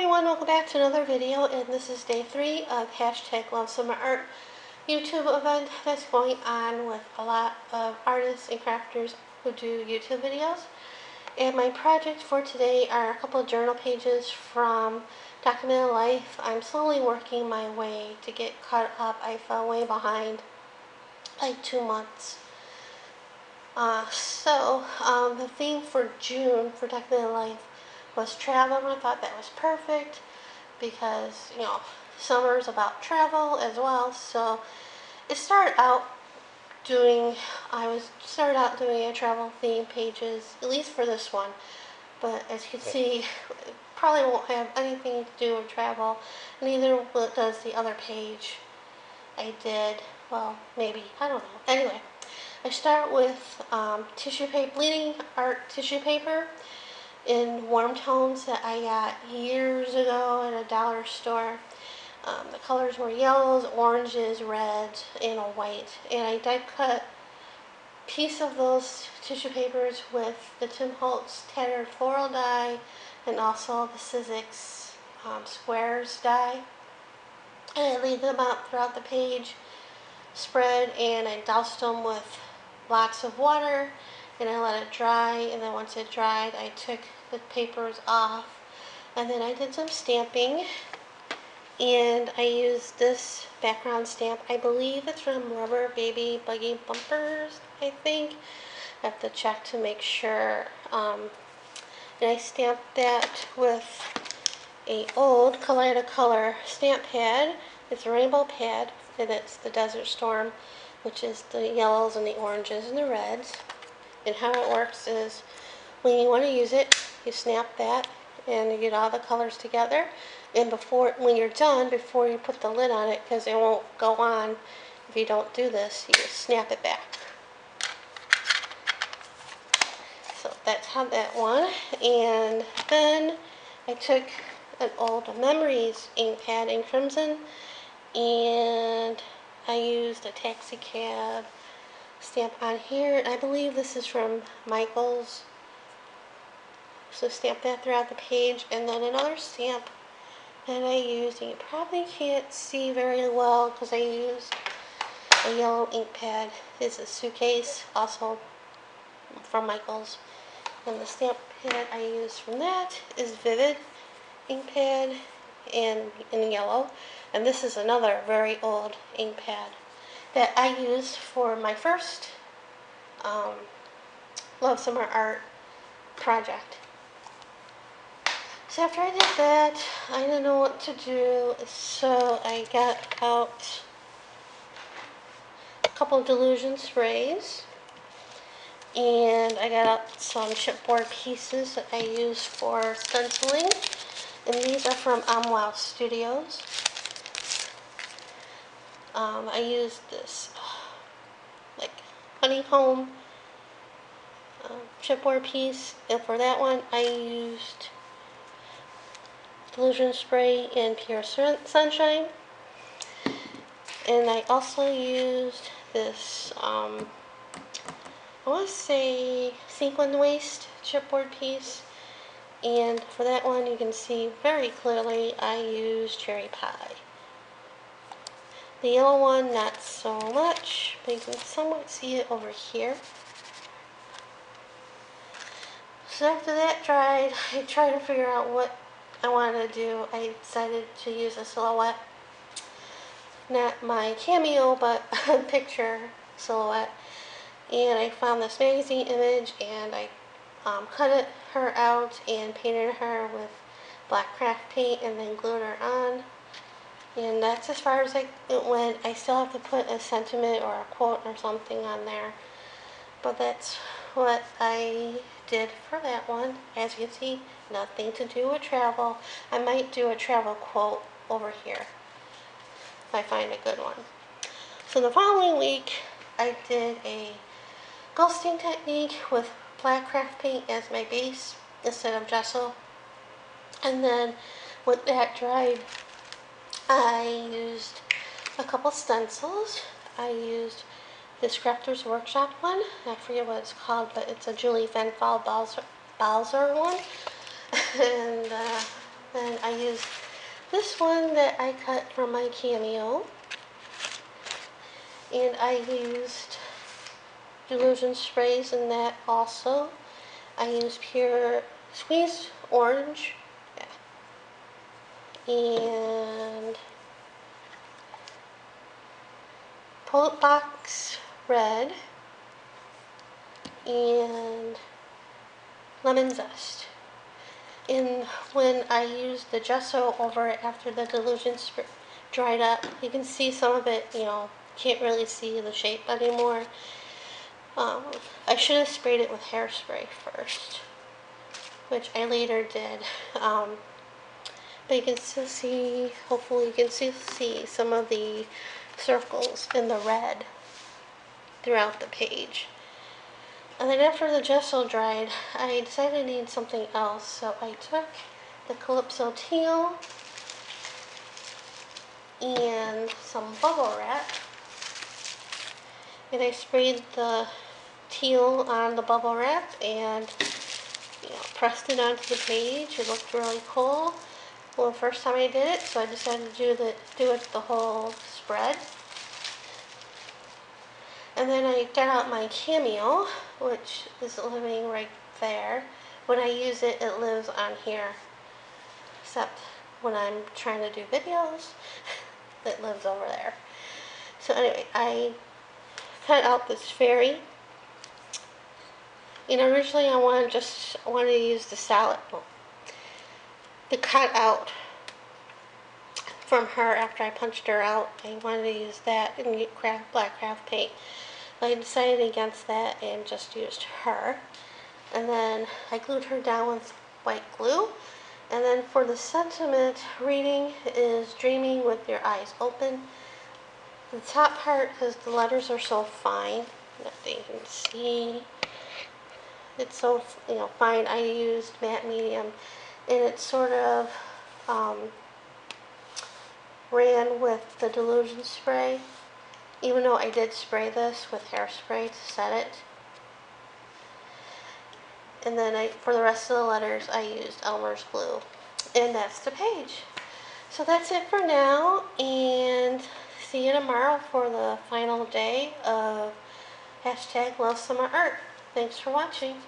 everyone, welcome back to another video, and this is day 3 of hashtag Love Summer Art YouTube event that's going on with a lot of artists and crafters who do YouTube videos. And my project for today are a couple of journal pages from Documented Life. I'm slowly working my way to get caught up. I fell way behind, like 2 months. The theme for June for Documented Life was travel, and I thought that was perfect because, you know, summer's about travel as well. So it started out doing, started out doing a travel theme pages, at least for this one. But as you can see, it probably won't have anything to do with travel. Neither does the other page I did. Well, maybe, I don't know. Anyway, I start with tissue paper, bleeding art tissue paper in warm tones that I got years ago at a dollar store. The colors were yellows, oranges, reds, and a white. And I die cut a piece of those tissue papers with the Tim Holtz Tattered Floral die and also the Sizzix Squares die. And I laid them out throughout the page, spread, and I doused them with lots of water, and I let it dry. And then once it dried, I took the papers off, and then I did some stamping, and I used this background stamp. I believe it's from Rubber Baby Buggy Bumpers, I think. I have to check to make sure. And I stamped that with a old Color stamp pad. It's a rainbow pad, and it's the Desert Storm, which is the yellows and the oranges and the reds. And how it works is, when you want to use it, you snap that and you get all the colors together. And when you're done, before you put the lid on it, because it won't go on if you don't do this, you just snap it back. So that's how that one. And then I took an old Memories ink pad in crimson, and I used a taxi cab stamp on here. I believe this is from Michael's. So stamp that throughout the page, and then another stamp that I used, and you probably can't see very well because I used a yellow ink pad. It's a suitcase, also from Michael's. And the stamp pad I used from that is Vivid ink pad in yellow. And this is another very old ink pad that I used for my first Love Summer Art project. So after I did that, I didn't know what to do, so I got out a couple of Delusion sprays, and I got out some chipboard pieces that I use for stenciling, and these are from Wow Studios. I used this like honeycomb chipboard piece, and for that one I used Delusion spray in Pure Sunshine, and I also used this I want to say sequin waste chipboard piece, and for that one you can see very clearly I used Cherry Pie. The yellow one not so much, but you can somewhat see it over here. So after that dried, I tried to figure out what I wanted to do. I decided to use a silhouette, not my cameo, but a picture silhouette. And I found this magazine image, and I cut her out and painted her with black craft paint, and then glued her on. And that's as far as it went. I still have to put a sentiment or a quote or something on there, but that's what I did for that one. As you can see, nothing to do with travel. I might do a travel quote over here if I find a good one. So the following week, I did a ghosting technique with black craft paint as my base instead of gesso. And then with that dried, I used a couple stencils. I used this Crafter's Workshop one. I forget what it's called, but it's a Julie Van Bowser one. And then I I used this one that I cut from my Cameo. And I used Delusion sprays in that also. I used pure squeezed orange. Yeah. And Pull Box red. And lemon zest. And when I used the gesso over it after the Delusion dried up, you can see some of it, can't really see the shape anymore. I should have sprayed it with hairspray first, which I later did. But you can still see, hopefully you can still see some of the circles in the red throughout the page. And then after the gesso dried, I decided I needed something else, so I took the Calypso Teal and some bubble wrap, and I sprayed the teal on the bubble wrap and pressed it onto the page. It looked really cool. Well, the first time I did it, so I decided to do it the whole spread. And then I got out my Cameo, which is living right there. When I use it, it lives on here. Except when I'm trying to do videos, it lives over there. So anyway, I cut out this fairy. Originally I wanted to use the salad, the cut out from her after I punched her out. I wanted to use that and get black craft paint. I decided against that and just used her. And then I glued her down with white glue. And then for the sentiment reading is dreaming with your eyes open. The top part, because the letters are so fine that you can see, it's so fine. I used matte medium, and it sort of ran with the Delusion spray, even though I did spray this with hairspray to set it. And then for the rest of the letters, I used Elmer's glue. And that's the page. So that's it for now, and see you tomorrow for the final day of #LoveSummerArt. Thanks for watching.